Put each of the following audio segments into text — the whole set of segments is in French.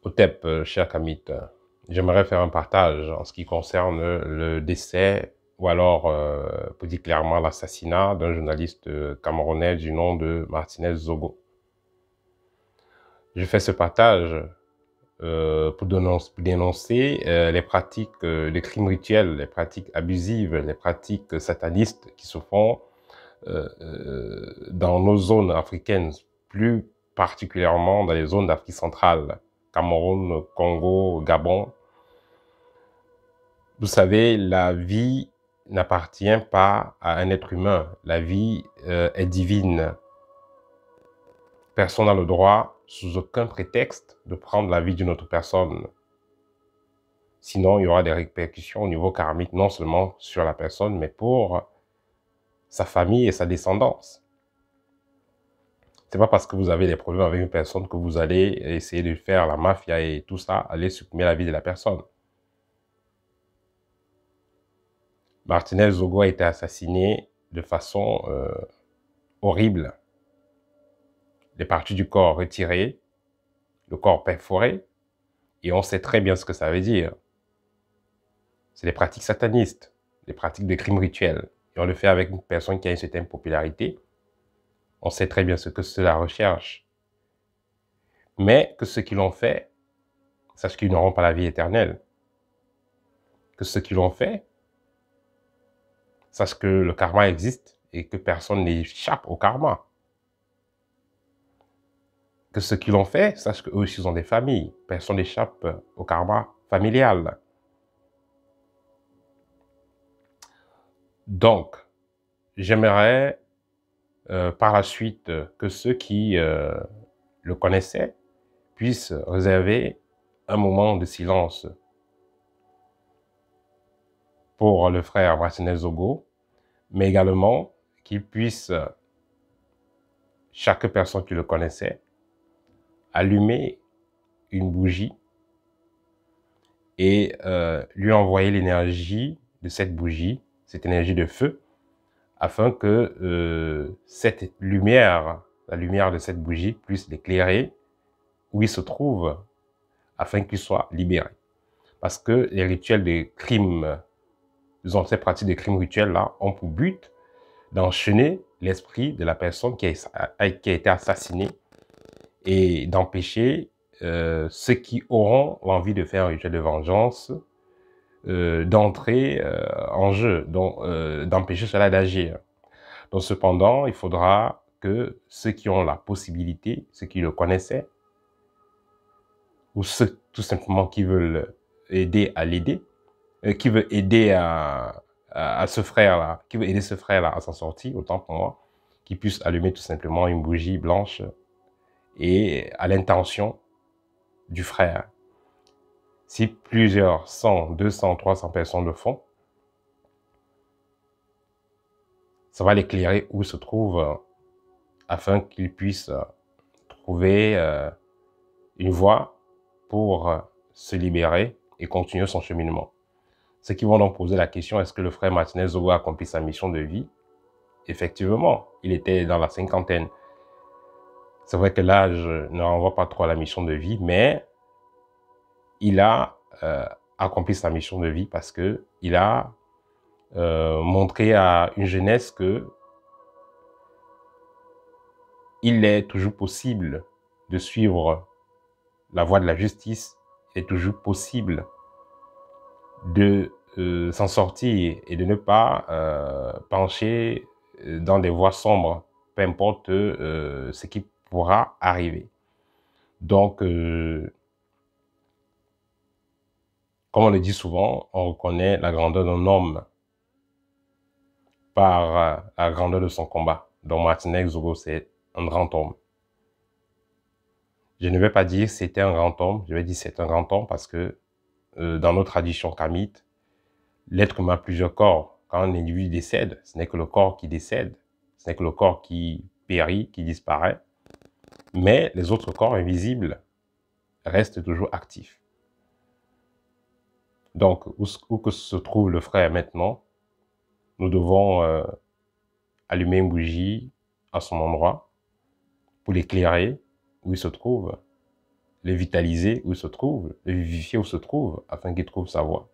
Hotep, cher Kamit, j'aimerais faire un partage en ce qui concerne le décès ou alors, pour dire clairement, l'assassinat d'un journaliste camerounais du nom de Martinez Zogo. Je fais ce partage pour dénoncer les pratiques les crimes rituels, les pratiques abusives, les pratiques satanistes qui se font dans nos zones africaines, plus particulièrement dans les zones d'Afrique centrale, Cameroun, Congo, Gabon. Vous savez, la vie n'appartient pas à un être humain. La vie est divine. Personne n'a le droit, sous aucun prétexte, de prendre la vie d'une autre personne. Sinon, il y aura des répercussions au niveau karmique, non seulement sur la personne, mais pour sa famille et sa descendance. C'est pas parce que vous avez des problèmes avec une personne que vous allez essayer de faire la mafia et tout ça, aller supprimer la vie de la personne. Martinez Zogo a été assassiné de façon horrible. Les parties du corps retirées, le corps perforé, et on sait très bien ce que ça veut dire. C'est des pratiques satanistes, des pratiques de crimes rituels. Et on le fait avec une personne qui a une certaine popularité. On sait très bien ce que cela recherche. Mais que ceux qui l'ont fait, sachent qu'ils n'auront pas la vie éternelle. Que ceux qui l'ont fait, sachent que le karma existe et que personne n'échappe au karma. Que ceux qui l'ont fait, sachent qu'eux aussi ont des familles. Personne n'échappe au karma familial. Donc, j'aimerais par la suite que ceux qui le connaissaient puissent réserver un moment de silence pour le frère Martinez Zogo, mais également qu'il puisse, chaque personne qui le connaissait, allumer une bougie et lui envoyer l'énergie de cette bougie, cette énergie de feu, afin que cette lumière, la lumière de cette bougie, puisse l'éclairer où il se trouve, afin qu'il soit libéré. Parce que les rituels de crimes, disons, ces pratiques de crimes rituels-là, ont pour but d'enchaîner l'esprit de la personne qui a été assassinée et d'empêcher ceux qui auront l'envie de faire un rituel de vengeance d'entrer en jeu, donc d'empêcher cela d'agir. Donc cependant, il faudra que ceux qui ont la possibilité, ceux qui le connaissaient, ou ceux tout simplement qui veulent aider à l'aider, qui veut aider à ce frère-là, qui veut aider ce frère-là à s'en sortir, autant pour moi, qui puisse allumer tout simplement une bougie blanche et à l'intention du frère. Si plusieurs 100, 200, 300 personnes le font, ça va l'éclairer où se trouve afin qu'il puisse trouver une voie pour se libérer et continuer son cheminement. Ceux qui vont donc poser la question, est-ce que le frère Martinez Zogo a accompli sa mission de vie? Effectivement, il était dans la cinquantaine. C'est vrai que l'âge ne renvoie pas trop à la mission de vie, mais il a accompli sa mission de vie parce que il a montré à une jeunesse que il est toujours possible de suivre la voie de la justice, il est toujours possible de s'en sortir et de ne pas pencher dans des voies sombres, peu importe ce qui pourra arriver. Donc, comme on le dit souvent, on reconnaît la grandeur d'un homme par la grandeur de son combat. Donc Martinez Zogo, c'est un grand homme. Je ne vais pas dire c'était un grand homme, je vais dire c'est un grand homme parce que dans nos traditions kamites, l'être humain a plusieurs corps. Quand un individu décède, ce n'est que le corps qui décède, ce n'est que le corps qui périt, qui disparaît, mais les autres corps invisibles restent toujours actifs. Donc, où que se trouve le frère maintenant, nous devons allumer une bougie à son endroit pour l'éclairer où il se trouve le vitaliser où il se trouve, le vivifier où il se trouve, afin qu'il trouve sa voie.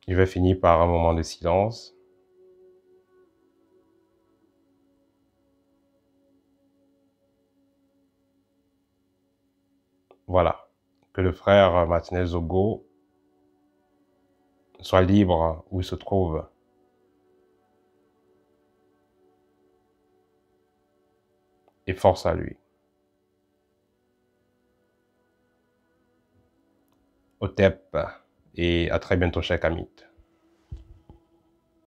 Je vais finir par un moment de silence. Voilà. Que le frère Martinez Zogo soit libre où il se trouve. Et force à lui. Otep. Et à très bientôt, cher Kamit.